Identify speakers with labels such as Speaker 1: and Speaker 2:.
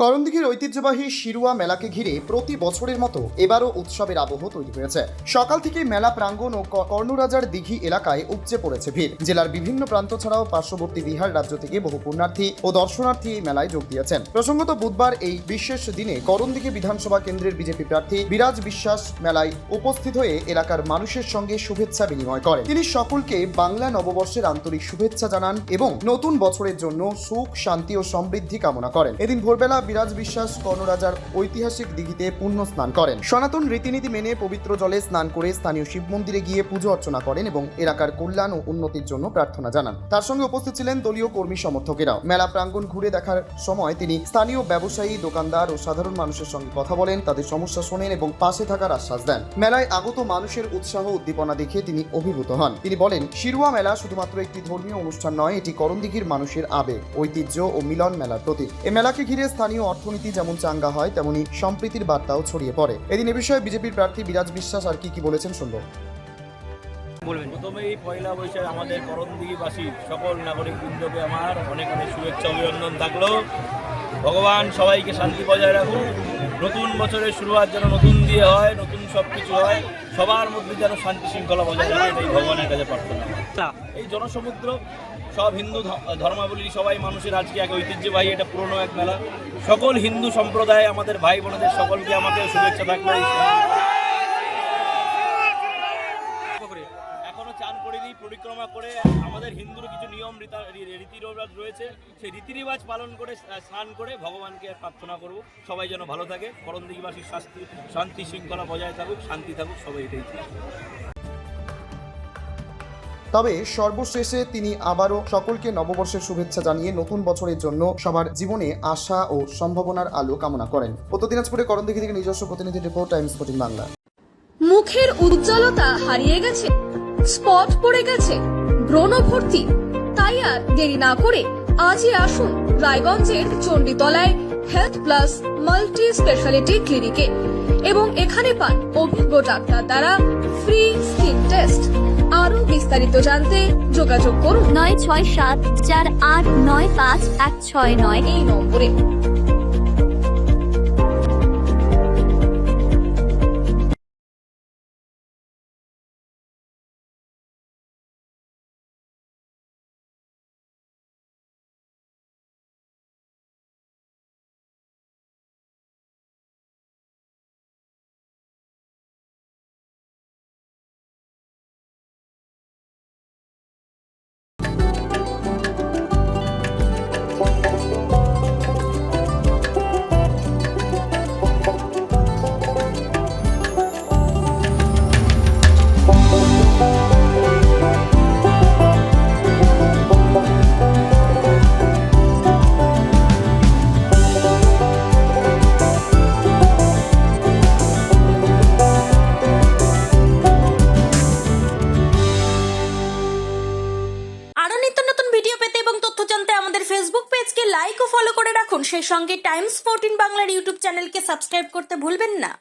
Speaker 1: করণদিঘির ঐতিহ্যবাহী শিরুয়া মেলাকে ঘিরে প্রতি বছরের মতো এবারও উৎসবের আবহ তৈরি হয়েছে। সকাল থেকেই মেলা প্রাঙ্গণ ও কর্ণরাজার দিঘি এলাকায় উপচে পড়েছে ভিড়। জেলার বিভিন্ন প্রান্ত ছাড়াও পার্শ্ববর্তী বিহার রাজ্য থেকে বহু পুণ্যার্থী ও দর্শনার্থী এই মেলায় যোগ দিয়েছেন। প্রসঙ্গত বুধবার এই বিশেষ দিনে করণদিঘি বিধানসভা কেন্দ্রের বিজেপি প্রার্থী বিরাজ বিশ্বাস মেলায় উপস্থিত হয়ে এলাকার মানুষের সঙ্গে শুভেচ্ছা বিনিময় করেন। তিনি সকলকে বাংলা নববর্ষের আন্তরিক শুভেচ্ছা জানান এবং নতুন বছরের জন্য সুখ, শান্তি ও সমৃদ্ধি কামনা করেন। এদিন ভোরবেলা বিরাজ বিশ্বাস কর্ণরাজার ঐতিহাসিক দিঘিতে পুণ্য স্নান করেন। সনাতন রীতিনীতি মেনে পবিত্র জলে স্নান করে স্থানীয় শিব মন্দিরে গিয়ে পুজো অর্চনা করেন এবং এলাকার কল্যাণ ও উন্নতির জন্য প্রার্থনা জানান। তার সঙ্গে উপস্থিত ছিলেন দলীয় কর্মী সমর্থকেরাও। মেলা প্রাঙ্গণ ঘুরে দেখার সময় তিনি স্থানীয় ব্যবসায়ী, দোকানদার ও সাধারণ মানুষের সঙ্গে কথা বলেন, তাদের সমস্যা শোনেন এবং পাশে থাকার আশ্বাস দেন। মেলায় আগত মানুষের উৎসাহ উদ্দীপনা দেখে তিনি অভিভূত হন। তিনি বলেন, শিরুয়া মেলা শুধুমাত্র একটি ধর্মীয় অনুষ্ঠান নয়, এটি করণদিঘির মানুষের আবেগ, ঐতিহ্য ও মিলন মেলার প্রতীক। এই মেলাকে ঘিরে স্থানীয় অর্থনীতি যেমন চাঙ্গা হয়, তেমনি সম্প্রীতির বার্তাও ছড়িয়ে পড়ে। এদিন এ বিষয়ে বিজেপির প্রার্থী বিরাজ বিশ্বাস আর কি বলেছেন শুনবো।
Speaker 2: প্রথমেই পয়লা বৈশাখ আমাদের করণদিঘিবাসী সকল নাগরিক বৃন্দকে আমার অনেক অনেক শুভেচ্ছা অভিনন্দন থাকলো। ভগবান সবাইকে শান্তি বজায় রাখুন। নতুন বছরের শুরুয়াত যেন নতুন দিয়ে হয়, নতুন সব কিছু হয়, সবার মধ্যে যেন শান্তি শৃঙ্খলা বজায় রাখে, এই ভগবানের কাছে প্রার্থনা। এই জনসমুদ্র সব হিন্দু ধর্মাবলী সবাই মানুষের আজকে এক ঐতিহ্যবাহী, এটা পুরনো এক মেলা। সকল হিন্দু সম্প্রদায় আমাদের ভাই বোনেদের সকলকে আমাকে শুভেচ্ছা থাকলো। এখনো চান করিনি, পরিক্রমা করে আমাদের হিন্দুর কিছু নিয়ম রীতিরিবাজ রয়েছে, সেই রীতিরিবাজ পালন করে স্নান করে ভগবানকে প্রার্থনা করব সবাই যেন ভালো থাকে, করণদিঘিবাসীর শান্তি শৃঙ্খলা বজায় থাকুক, শান্তি থাকুক, সবাই এটাই চাই।
Speaker 1: তবে সর্বশেষে তিনি আবারও সকলকে নববর্ষের শুভেচ্ছা জানিয়ে নতুন বছরের জন্য সবার জীবনে আশা ও সম্ভাবনার আলো কামনা করেন। উত্তর দিনাজপুরে করণদিঘি থেকে নিজস্ব প্রতিনিধি রিপোর্ট, টাইমস 14 বাংলা।
Speaker 3: মুখের উজ্জ্বলতা হারিয়ে গেছে, স্পট পড়ে গেছে, ব্রণ ভর্তি, তাই আর দেরি না করে আজই আসুন রায়গঞ্জের চণ্ডীতলায় হেলথ প্লাস মাল্টি স্পেশালিটি ক্লিনিকে এবং এখানে পান অভিজ্ঞ ডাক্তার দ্বারা ফ্রি স্কিন টেস্ট। আরো বিস্তারিত জানতে যোগাযোগ করুন 9674895169 এই নম্বরে।
Speaker 4: ফেসবুক পেজকে লাইক ও ফলো করে রাখুন, সেই সঙ্গে টাইমস 14 বাংলার ইউটিউব চ্যানেলকে সাবস্ক্রাইব করতে ভুলবেন না।